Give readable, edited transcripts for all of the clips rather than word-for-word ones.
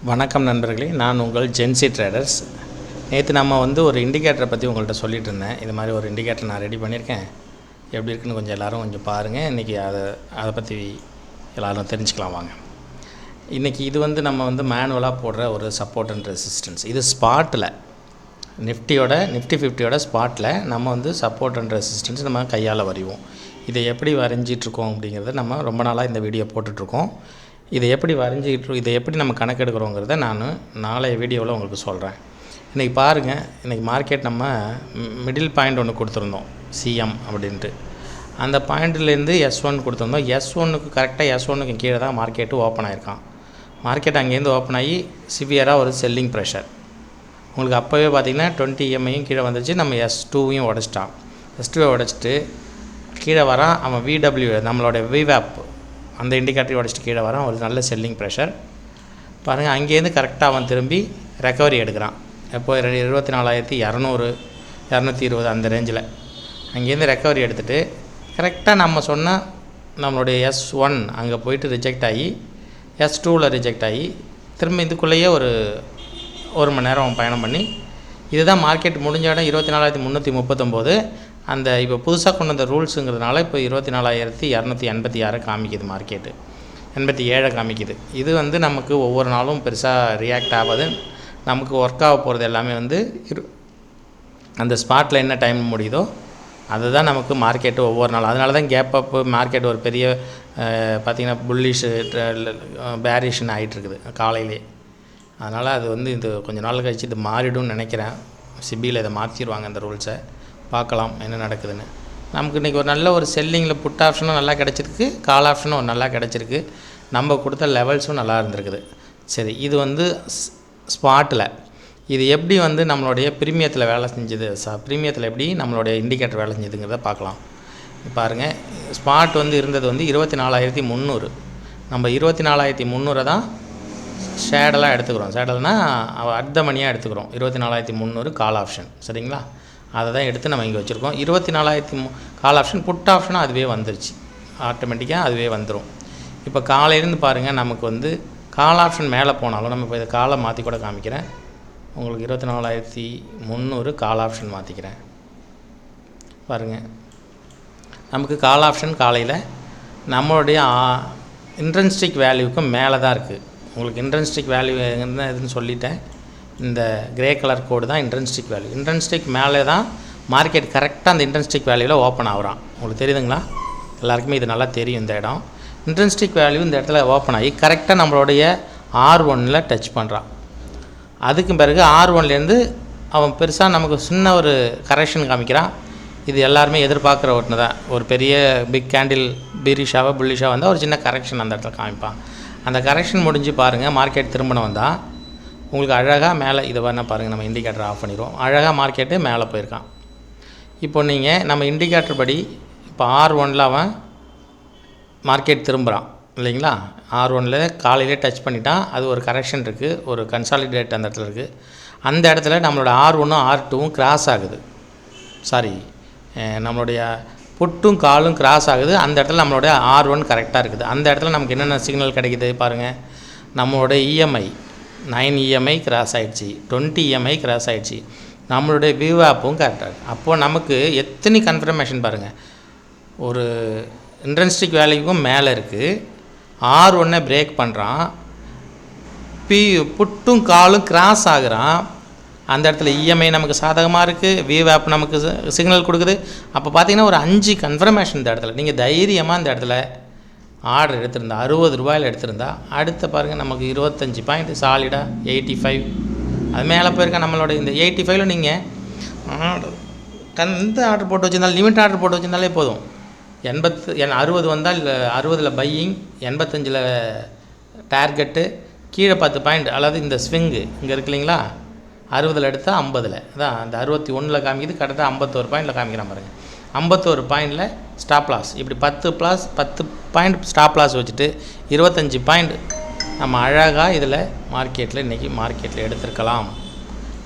வணக்கம் நண்பர்களே, நான் உங்கள் ஜென்சி ட்ரேடர்ஸ். நேற்று நம்ம ஒரு இண்டிகேட்டரை பற்றி உங்கள்கிட்ட சொல்லிகிட்டு இருந்தேன். இது மாதிரி ஒரு இண்டிகேட்டர் நான் ரெடி பண்ணியிருக்கேன். எப்படி இருக்குன்னு கொஞ்சம் எல்லோரும் கொஞ்சம் பாருங்கள். இன்றைக்கி அதை பற்றி எல்லோரும் தெரிஞ்சுக்கலாம் வாங்க. இன்றைக்கி இது நம்ம மேனுவலாக போடுற ஒரு சப்போர்ட் அண்ட் ரெசிஸ்டன்ஸ். இது ஸ்பாட்டில் நிஃப்டி 50யோட ஸ்பாட்டில் நம்ம சப்போர்ட் அண்ட் ரெசிஸ்டன்ஸ் நம்ம கையால் வரைவோம். இதை எப்படி வரைஞ்சிட்ருக்கோம் அப்படிங்கிறத நம்ம ரொம்ப நாளாக இந்த வீடியோ போட்டுட்ருக்கோம். இதை எப்படி இதை எப்படி நம்ம கணக்கெடுக்கிறோங்கிறத நான் நாளைய வீடியோவில் உங்களுக்கு சொல்கிறேன். இன்றைக்கி பாருங்கள், இன்றைக்கி மார்க்கெட் நம்ம மிடில் பாயிண்ட் ஒன்று கொடுத்துருந்தோம், சிஎம் அப்படின்ட்டு. அந்த பாயிண்ட்லேருந்து S1 கொடுத்துருந்தோம். S1க்கு கரெக்டாக S1க்கு கீழே தான் மார்க்கெட்டு ஓப்பன் ஆகிருக்கான். மார்க்கெட் அங்கேருந்து ஓப்பன் ஆகி சிவியராக ஒரு செல்லிங் ப்ரெஷர். உங்களுக்கு அப்போவே பார்த்திங்கன்னா 20 EMஐயும் கீழே வந்துருச்சு. நம்ம S2வையும் உடச்சிட்டான். S2வை உடச்சிட்டு கீழே வரான். அவன் VW நம்மளோட VWAP அந்த இண்டிகேட்டரை உடச்சிட்டு கீழே வரான். ஒரு நல்ல செல்லிங் ப்ரெஷர் பாருங்கள். அங்கேருந்து கரெக்டாக அவன் திரும்பி ரெக்கவரி எடுக்கிறான். எப்போ 24,200 220 அந்த ரேஞ்சில் அங்கேருந்து ரெக்கவரி எடுத்துகிட்டு கரெக்டாக நம்ம சொன்னால் நம்மளுடைய S1 அங்கே போயிட்டு ரிஜெக்ட் ஆகி S2வில் ரிஜெக்ட் ஆகி திரும்ப இதுக்குள்ளேயே ஒரு மணி நேரம் பயணம் பண்ணி இதுதான் மார்க்கெட் முடிஞ்ச இடம் 24,339. அந்த இப்போ புதுசாக கொண்டு வந்த ரூல்ஸுங்கிறதுனால இப்போ 24,286 காமிக்குது. மார்க்கெட்டு 87 காமிக்குது. இது நமக்கு ஒவ்வொரு நாளும் பெருசாக ரியாக்ட் ஆகாது. நமக்கு ஒர்க் ஆக போகிறது எல்லாமே அந்த ஸ்பாட்டில் என்ன டைம் முடியுதோ அதுதான் நமக்கு மார்க்கெட்டு ஒவ்வொரு நாள். அதனால தான் கேப் அப் மார்க்கெட் ஒரு பெரிய பார்த்திங்கன்னா புல்லிஷு பேரிஷ்னு ஆகிட்டுருக்குது காலையிலே. அதனால் அது இது கொஞ்சம் நாள் கழிச்சு இது மாறிடும்னு நினைக்கிறேன். சிபியில் இதை மாற்றிடுவாங்க அந்த ரூல்ஸை. பார்க்கலாம் என்ன நடக்குதுன்னு. நமக்கு இன்றைக்கி ஒரு நல்ல ஒரு செல்லிங்கில் புட் ஆப்ஷனும் நல்லா கிடச்சிருக்கு, கால் ஆப்ஷனும் நல்லா கிடச்சிருக்கு. நம்ம கொடுத்த லெவல்ஸும் நல்லா இருந்திருக்குது. சரி, இது ஸ்பாட்டில் இது எப்படி நம்மளுடைய ப்ரீமியத்தில் வேலை செஞ்சுது, ப்ரீமியத்தில் எப்படி நம்மளுடைய இண்டிகேட்டர் வேலை செஞ்சுதுங்கிறத பார்க்கலாம். பாருங்கள், ஸ்பாட் இருந்தது 24,300. நம்ம 24,300 தான் ஷேடெல்லாம் எடுத்துக்கிறோம். ஷேடல்னால் அட் மணியாக எடுத்துக்கிறோம். 24,300 கால் ஆப்ஷன், சரிங்களா? அதை தான் எடுத்து நம்ம இங்கே வச்சுருக்கோம். 24,000 கால் ஆப்ஷன். புட் ஆப்ஷனும் அதுவே வந்துருச்சு, ஆட்டோமேட்டிக்காக அதுவே வந்துடும். இப்போ காலையிலேருந்து பாருங்கள், நமக்கு கால் ஆப்ஷன் மேலே போனாலும் நம்ம இப்போ இதை காலை மாற்றி கூட காமிக்கிறேன் உங்களுக்கு. 24,300 கால் ஆப்ஷன் மாற்றிக்கிறேன் பாருங்கள். நமக்கு கால் ஆப்ஷன் காலையில் நம்மளுடைய இன்ட்ரென்ஸ்டிக் வேல்யூவுக்கு மேலே தான் இருக்குது. உங்களுக்கு இன்ட்ரென்ஸ்டிக் வேல்யூ எதுன்னு சொல்லிட்டேன். இந்த கிரே கலர் கோடு தான் இன்ட்ரென்ஸ்டிக் வேல்யூ. இன்ட்ரென்ஸ்டிக் மேலே தான் மார்க்கெட் கரெக்டாக அந்த இன்ட்ரென்ஸ்டிக் வேல்யூவில் ஓப்பன் ஆகுறான். உங்களுக்கு தெரியுதுங்களா? எல்லாருக்குமே இது நல்லா தெரியும். இந்த இடம் இன்ட்ரென்ஸ்டிக் வேல்யூ இந்த இடத்துல ஓப்பன் ஆகி கரெக்டாக நம்மளுடைய R1ல் டச் பண்ணுறான். அதுக்கு பிறகு R1லேருந்து அவன் பெருசாக நமக்கு சின்ன ஒரு கரெக்ஷன் காமிக்கிறான். இது எல்லாருமே எதிர்பார்க்குற ஒன்று தான். ஒரு பெரிய பிக் கேண்டில் பீரிஷாவாக புல்லிஷாக வந்தால் ஒரு சின்ன கரெக்ஷன் அந்த இடத்துல காமிப்பான். அந்த கரெக்ஷன் முடிஞ்சு பாருங்கள், மார்க்கெட் திரும்பின வந்தால் உங்களுக்கு அழகாக மேலே இதை வேணால் பாருங்கள். நம்ம இண்டிகேட்டர் ஆஃப் பண்ணிடுவோம். அழகாக மார்க்கெட்டு மேலே போயிருக்கான். இப்போ நீங்கள் நம்ம இண்டிகேட்டர் படி இப்போ R1ல் அவன் மார்க்கெட் திரும்புகிறான் இல்லைங்களா? R1ல் காலையிலே டச் பண்ணிட்டான். அது ஒரு கரெக்ஷன் இருக்குது, ஒரு கன்சாலிடேட் அந்த இடத்துல இருக்குது. அந்த இடத்துல நம்மளோட R1ம் R2வும் கிராஸ் ஆகுது. சாரி, நம்மளுடைய புட்டும் காலும் கிராஸ் ஆகுது. அந்த இடத்துல நம்மளுடைய R1 கரெக்டாக இருக்குது. அந்த இடத்துல நமக்கு என்னென்ன சிக்னல் கிடைக்குது பாருங்கள். நம்மளோட EMI 9 EMI கிராஸ் ஆகிடுச்சு, 20 EMI கிராஸ் ஆகிடுச்சு. நம்மளுடைய VWAPும் கரெக்டாக. அப்போது நமக்கு எத்தனை கன்ஃபர்மேஷன் பாருங்கள். ஒரு இன்ட்ரென்ஸ்டிக் வேல்யூக்கும் மேலே இருக்குது. R1 பிரேக் பண்ணுறான். புட்டும் காலும் கிராஸ் ஆகுறான். அந்த இடத்துல EMI நமக்கு சாதகமாக இருக்குது, VWAP நமக்கு சிக்னல் கொடுக்குது. அப்போ பார்த்திங்கன்னா ஒரு 5 கன்ஃபர்மேஷன் இந்த இடத்துல. நீங்கள் தைரியமாக இந்த இடத்துல ஆர்டர் எடுத்திருந்தா 60 ரூபாயில் எடுத்திருந்தா அடுத்த பாருங்கள் நமக்கு 25 பாயிண்ட் சாலிடாக 85 அது மேலே போயிருக்கா. நம்மளோட இந்த 85ல் நீங்கள் எந்த ஆர்டர் போட்டு வச்சுருந்தாலும் லிமிட் ஆர்டர் போட்டு வச்சுருந்தாலே போதும். 60 வந்தால் 60ல் பையிங், 85ல் டார்கெட்டு, கீழே 10 பாயிண்ட். அல்லது இந்த ஸ்விங்கு இங்கே இருக்கு இல்லைங்களா, 60ல் எடுத்தால் 50ல் அதான் அந்த 61ல் காமிக்குது. கரெக்டாக 51 பாயிண்டில் காமிக்கிறான் பாருங்கள். 51 பாயிண்டில் ஸ்டாப் லாஸ். இப்படி 10 பாயிண்ட் ஸ்டாப் லாஸ் வச்சுட்டு 25 பாயிண்ட் நம்ம அழகாக இதில் இன்றைக்கி மார்க்கெட்டில் எடுத்துருக்கலாம்.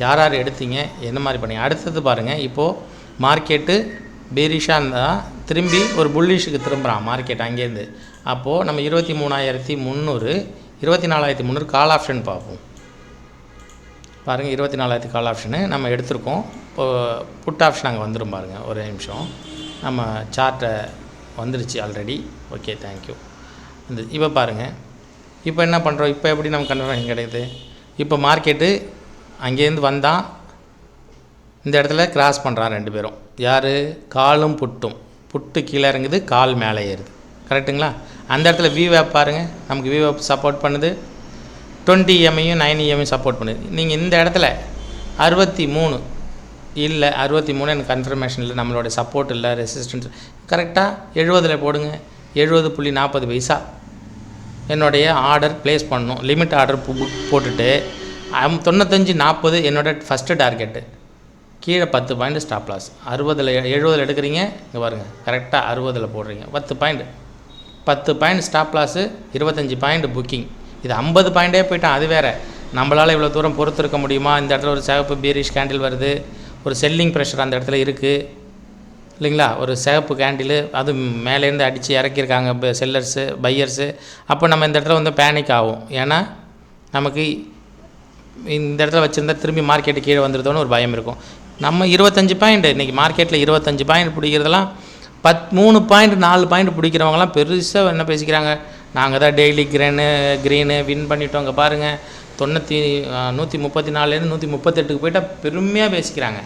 யார் யார் எடுத்தீங்க, என்ன மாதிரி பண்ணி. அடுத்தது பாருங்கள், இப்போது மார்க்கெட்டு பேரிஷாக இருந்தால் திரும்பி ஒரு புல்லிஷுக்கு திரும்புகிறான் மார்க்கெட் அங்கேருந்து. அப்போது நம்ம 23,300 24,300 கால் ஆப்ஷன் பார்ப்போம். பாருங்கள், 24,000 கால் ஆப்ஷனு நம்ம எடுத்திருக்கோம். இப்போது புட் ஆப்ஷன் அங்கே வந்துடும் பாருங்கள். ஒரு நிமிஷம், நம்ம சார்ட்டை வந்துருச்சு ஆல்ரெடி. Okay, thank you. இப்போ பாருங்கள், இப்போ என்ன பண்ணுறோம், இப்போ எப்படி நம்ம கன்ஃபர்மேஷன் கிடைக்குது. இப்போ மார்க்கெட்டு அங்கேருந்து வந்தால் இந்த இடத்துல கிராஸ் பண்ணுறான் 2 பேரும். யார்? காலும் புட்டும். புட்டு கீழே இறங்குது, கால் மேலே ஏறுது. கரெக்டுங்களா? அந்த இடத்துல விவேப் பாருங்கள், நமக்கு விவேப் சப்போர்ட் பண்ணுது. 20 EMஐயும் 9 EMஐயும் சப்போர்ட் பண்ணுது. நீங்கள் இந்த இடத்துல 63 இல்லை, 63 எனக்கு கன்ஃபர்மேஷன் இல்லை, நம்மளோட சப்போர்ட் இல்லை, ரெசிஸ்டன்ஸ் கரெக்டாக 70 போடுங்க. 70.40 என்னுடைய ஆர்டர் ப்ளேஸ் பண்ணணும். லிமிட் ஆர்டர் போட்டுட்டு 95.40 என்னோடய ஃபஸ்ட்டு டார்கெட்டு. கீழே 10 பாயிண்ட் ஸ்டாப் லாஸ். 70 எடுக்கிறீங்க, இங்கே பாருங்கள், கரெக்டாக 60 போடுறீங்க. 10 point stop loss, 25 point booking. இது 50 பாயிண்டே போயிட்டான். அது வேறு, நம்மளால் இவ்வளோ தூரம் பொறுத்திருக்க முடியுமா? இந்த இடத்துல ஒரு சிவப்பு பீரிஷ் கேண்டில் வருது, ஒரு செல்லிங் ப்ரெஷர் அந்த இடத்துல இருக்குது இல்லைங்களா? ஒரு சிவப்பு கேண்டில், அது மேலேருந்து அடித்து இறக்கியிருக்காங்க செல்லர்ஸு பையர்ஸு. அப்போ நம்ம இந்த இடத்துல வந்து பேனிக் ஆகும். ஏன்னா நமக்கு இந்த இடத்துல வச்சுருந்தா திரும்பி மார்க்கெட்டு கீழே வந்துடுதோன்னு ஒரு பயம் இருக்கும். நம்ம 25 பாயிண்ட் இன்றைக்கி மார்க்கெட்டில் 25 பாயிண்ட் பிடிக்கிறதெல்லாம் 3 பாயிண்ட் 4 பாயிண்ட் பிடிக்கிறவங்களாம் பெருசாக என்ன பேசிக்கிறாங்க, நாங்கள் தான் டெய்லி க்ரீனு வின் பண்ணிட்டோம். அங்கே பாருங்கள், 134 138 போயிட்டால் பெருமையாக பேசிக்கிறாங்க.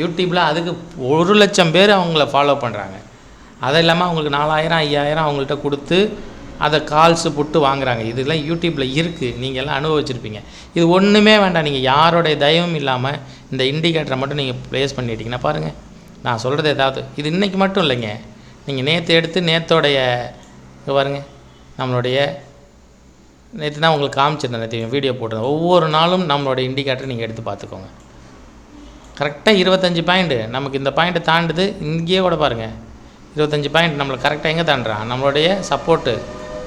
யூடியூப்பில் அதுக்கு 1,00,000 பேர் அவங்கள ஃபாலோ பண்ணுறாங்க. அது இல்லாமல் அவங்களுக்கு 4,000 5,000 அவங்கள்ட்ட கொடுத்து அதை கால்ஸு போட்டு வாங்குறாங்க. இதெல்லாம் யூடியூப்பில் இருக்குது, நீங்கள் எல்லாம் அனுபவிச்சிருப்பீங்க. இது ஒன்றுமே வேண்டாம், நீங்கள் யாரோடைய தயவும் இல்லாமல் இந்த இண்டிகேட்டரை மட்டும் நீங்கள் ப்ளேஸ் பண்ணிட்டீங்கன்னா பாருங்கள், நான் சொல்கிறது ஏதாவது இது இன்றைக்கி மட்டும் இல்லைங்க, நீங்கள் நேற்று எடுத்து நேற்றோடைய பாருங்கள், நம்மளுடைய நேற்று தான் உங்களுக்கு காமிச்சிருந்தேன், நேற்று வீடியோ போட்டிருந்தேன். ஒவ்வொரு நாளும் நம்மளோட இண்டிகேட்டர் நீங்கள் எடுத்து பார்த்துக்கோங்க. கரெக்டாக 25 பாயிண்ட்டு நமக்கு இந்த பாயிண்ட்டை தாண்டுது. இங்கேயே கூட பாருங்கள், 25 பாயிண்ட் நம்மளை கரெக்டாக எங்கே தாண்டுறான், நம்மளுடைய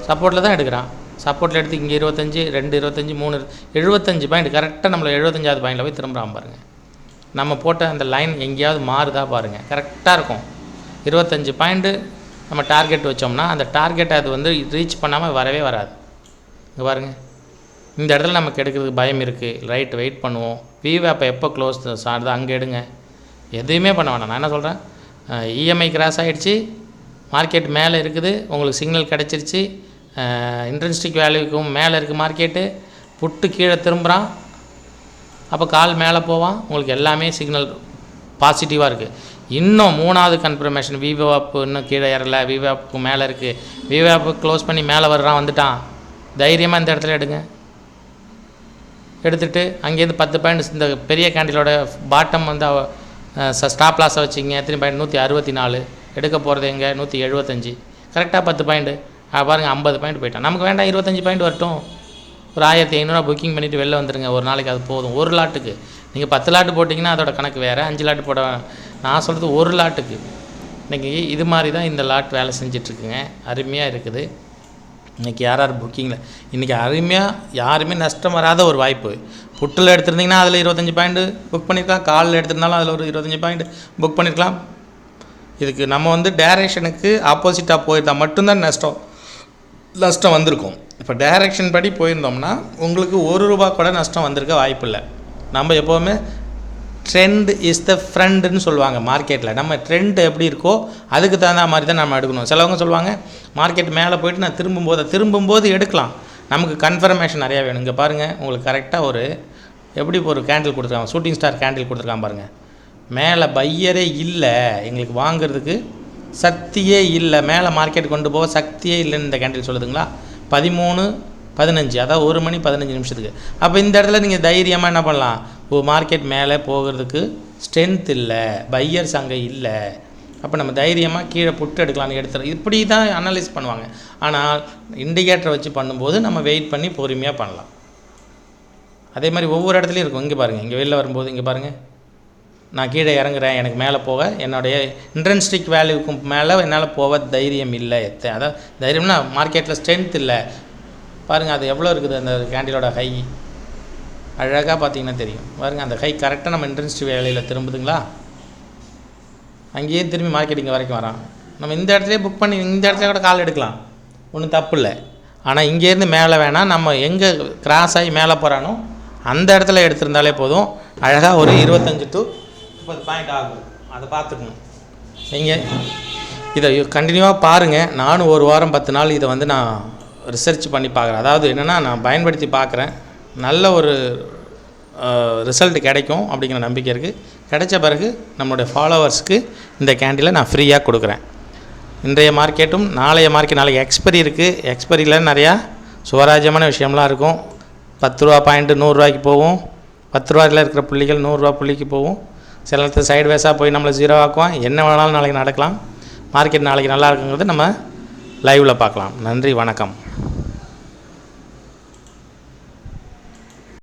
சப்போர்ட்டில் தான் எடுக்கிறான். சப்போர்ட்டில் எடுத்து இங்கே 25 2 25 3 75 பாயிண்ட் கரெக்டாக நம்மளை 75வது பாயிண்டில் போய் திரும்புகிறான் பாருங்கள். நம்ம போட்ட அந்த லைன் எங்கேயாவது மாறுதா பாருங்கள், கரெக்டாக இருக்கும். 25 பாயிண்ட்டு நம்ம டார்கெட் வச்சோம்னா அந்த டார்கெட்டை அது வந்து ரீச் பண்ணாமல் வரவே வராது. இங்கே பாருங்கள், இந்த இடத்துல நமக்கு எடுக்கிறதுக்கு பயம் இருக்குது. ரைட், வெயிட் பண்ணுவோம். விவேப்பை எப்போ க்ளோஸ் ஆகுது அங்கே எடுங்க. எதுவுமே பண்ண வேணாம். நான் என்ன சொல்கிறேன், இஎம்ஐ கிராஸ் ஆகிடுச்சு, மார்க்கெட் மேலே இருக்குது, உங்களுக்கு சிக்னல் கிடச்சிருச்சு, இன்ட்ரென்ஸ்டிக் வேல்யூக்கும் மேலே இருக்குது மார்க்கெட்டு, புட்டு கீழே திரும்புகிறான், அப்போ கால் மேலே போவான், உங்களுக்கு எல்லாமே சிக்னல் பாசிட்டிவாக இருக்குது. இன்னும் 3வது கன்ஃபர்மேஷன், விவேப் இன்னும் கீழே ஏறலை, விவேப்புக்கு மேலே இருக்குது, விவேப்பு க்ளோஸ் பண்ணி மேலே வந்துட்டான், தைரியமாக இந்த இடத்துல எடுங்க. எடுத்துகிட்டு அங்கேருந்து 10 பாயிண்ட் இந்த பெரிய கேண்டிலோட பாட்டம் வந்து ஸ்டாப் லாஸை வச்சிங்க. எத்தனை பாயிண்ட்? 164. எடுக்க போகிறது எங்கே? 175. கரெக்டாக 10 பாயிண்ட்டு பாருங்கள், 50 பாயிண்ட் போயிட்டான். நமக்கு வேண்டாம், 25 பாயிண்ட் வரட்டும். ஒரு 1,500 புக்கிங் பண்ணிவிட்டு வெளில வந்துடுங்க. ஒரு நாளைக்கு அது போதும். ஒரு லாட்டுக்கு நீங்கள் 10 லாட்டு போட்டிங்கன்னா அதோட கணக்கு வேறு, 5 லாட்டு போட. நான் சொல்கிறது ஒரு லாட்டுக்கு. இன்றைக்கி இது மாதிரி தான் இந்த லாட் வேலை செஞ்சிட்ருக்குங்க. அருமையாக இருக்குது. இன்றைக்கி யார் புக்கிங்கில் இன்றைக்கி அருமையாக யாருமே நஷ்டம் வராத ஒரு வாய்ப்பு. புட்டில் எடுத்திருந்திங்கன்னா அதில் 25 பாயிண்ட்டு புக் பண்ணியிருக்கலாம், காலில் எடுத்திருந்தாலும் அதில் ஒரு 25 பாயிண்ட் புக் பண்ணியிருக்கலாம். இதுக்கு நம்ம வந்து டைரக்ஷனுக்கு ஆப்போசிட்டாக போயிருந்தால் மட்டும்தான் நஷ்டம் வந்திருக்கும். இப்போ டைரக்ஷன் படி போயிருந்தோம்னா உங்களுக்கு ₹1 கூட நஷ்டம் வந்திருக்க வாய்ப்பு இல்லை. நம்ம எப்போவுமே ட்ரெண்ட் இஸ் த ஃப்ரெண்டுன்னு சொல்லுவாங்க மார்க்கெட்டில். நம்ம ட்ரெண்ட் எப்படி இருக்கோ அதுக்கு தகுந்த மாதிரி தான் நம்ம எடுக்கணும். சிலவங்க சொல்லுவாங்க மார்க்கெட் மேலே போய்ட்டு நான் திரும்பும்போது எடுக்கலாம், நமக்கு கன்ஃபர்மேஷன் நிறையா வேணும். இங்கே பாருங்கள், உங்களுக்கு கரெக்டாக எப்படி ஒரு கேண்டில் கொடுத்துருக்காங்க, ஷூட்டிங் ஸ்டார் கேண்டில் கொடுத்துருக்கான் பாருங்கள். மேலே பையரே இல்லை, எங்களுக்கு வாங்கிறதுக்கு சக்தியே இல்லை, மேலே மார்க்கெட் கொண்டு போக சக்தியே இல்லைன்னு இந்த கேண்டில் சொல்லுதுங்களா. 13:15, அதாவது 1 மணி 15 நிமிஷத்துக்கு. அப்போ இந்த இடத்துல நீங்கள் தைரியமாக என்ன பண்ணலாம், மார்க்கெட் மேலே போகிறதுக்கு ஸ்ட்ரென்த் இல்லை, பையர்ஸ் அங்கே இல்லை, அப்போ நம்ம தைரியமாக கீழே புட்டு எடுக்கலான்னு எடுத்துகிறோம். இப்படி தான் அனலைஸ் பண்ணுவாங்க. ஆனால் இண்டிகேட்டரை வச்சு பண்ணும்போது நம்ம வெயிட் பண்ணி பொறுமையாக பண்ணலாம். அதே மாதிரி ஒவ்வொரு இடத்துலையும் இருக்கும். இங்கே பாருங்கள், இங்கே வெளில வரும்போது இங்கே பாருங்கள், நான் கீழே இறங்குறேன், எனக்கு மேலே போக என்னுடைய இன்ட்ரென்ஸ்டிக் வேல்யூக்கும் மேலே என்னால் போக தைரியம் இல்லை. அதான் தைரியம்னா மார்க்கெட்டில் ஸ்ட்ரென்த் இல்லை. பாருங்கள் அது எவ்வளோ இருக்குது அந்த கேண்டிலோட ஹை, அழகாக பார்த்தீங்கன்னா தெரியும். பாருங்கள் அந்த ஹை கரெக்டாக நம்ம இன்ட்ரென்ஸ்டிக் வேலையில் திரும்புதுங்களா, அங்கேயே திரும்பி மார்க்கெட்டிங் வரைக்கும் வரான். நம்ம இந்த இடத்துல புக் பண்ணி இந்த இடத்துல கூட கால் எடுக்கலாம், ஒன்றும் தப்பு இல்லை. ஆனால் இங்கேருந்து மேலே வேணால் நம்ம எங்கே கிராஸ் ஆகி மேலே போகிறானோ அந்த இடத்துல எடுத்திருந்தாலே போதும். அழகாக ஒரு 25 to 30 பாயிண்ட் ஆகும். அதை பார்த்துக்கணும். நீங்கள் இதை கண்டினியூவாக பாருங்கள். நானும் ஒரு வாரம் 10 நாள் இதை வந்து நான் ரிசர்ச் பண்ணி பார்க்குறேன். அதாவது என்னென்னா, நான் பயன்படுத்தி பார்க்குறேன். நல்ல ஒரு ரிசல்ட் கிடைக்கும் அப்படிங்கிற நம்பிக்கை இருக்குது. கிடைச்ச பிறகு நம்மளுடைய ஃபாலோவர்ஸ்க்கு இந்த கேண்டிலை நான் ஃப்ரீயாக கொடுக்குறேன். இன்றைய மார்க்கெட்டும் நாளைய மார்க்கெட், நாளைக்கு எக்ஸ்பெரி இருக்குது. எக்ஸ்பெரியில் நிறையா சுவராஜ்யமான விஷயம்லாம் இருக்கும். 10 ரூபா பாயிண்ட்டு 100 ரூபாய்க்கு போகும். 10 ரூபாயில் இருக்கிற புள்ளிகள் 100 ரூபா புள்ளிக்கு போகும். சில நேரத்தில் சைடு வேஸாக போய் நம்மளை 0 ஆக்குவான். என்ன வேணாலும் நாளைக்கு நடக்கலாம். மார்க்கெட் நாளைக்கு நல்லா இருக்குங்கிறது நம்ம லைவில் பார்க்கலாம். நன்றி, வணக்கம்.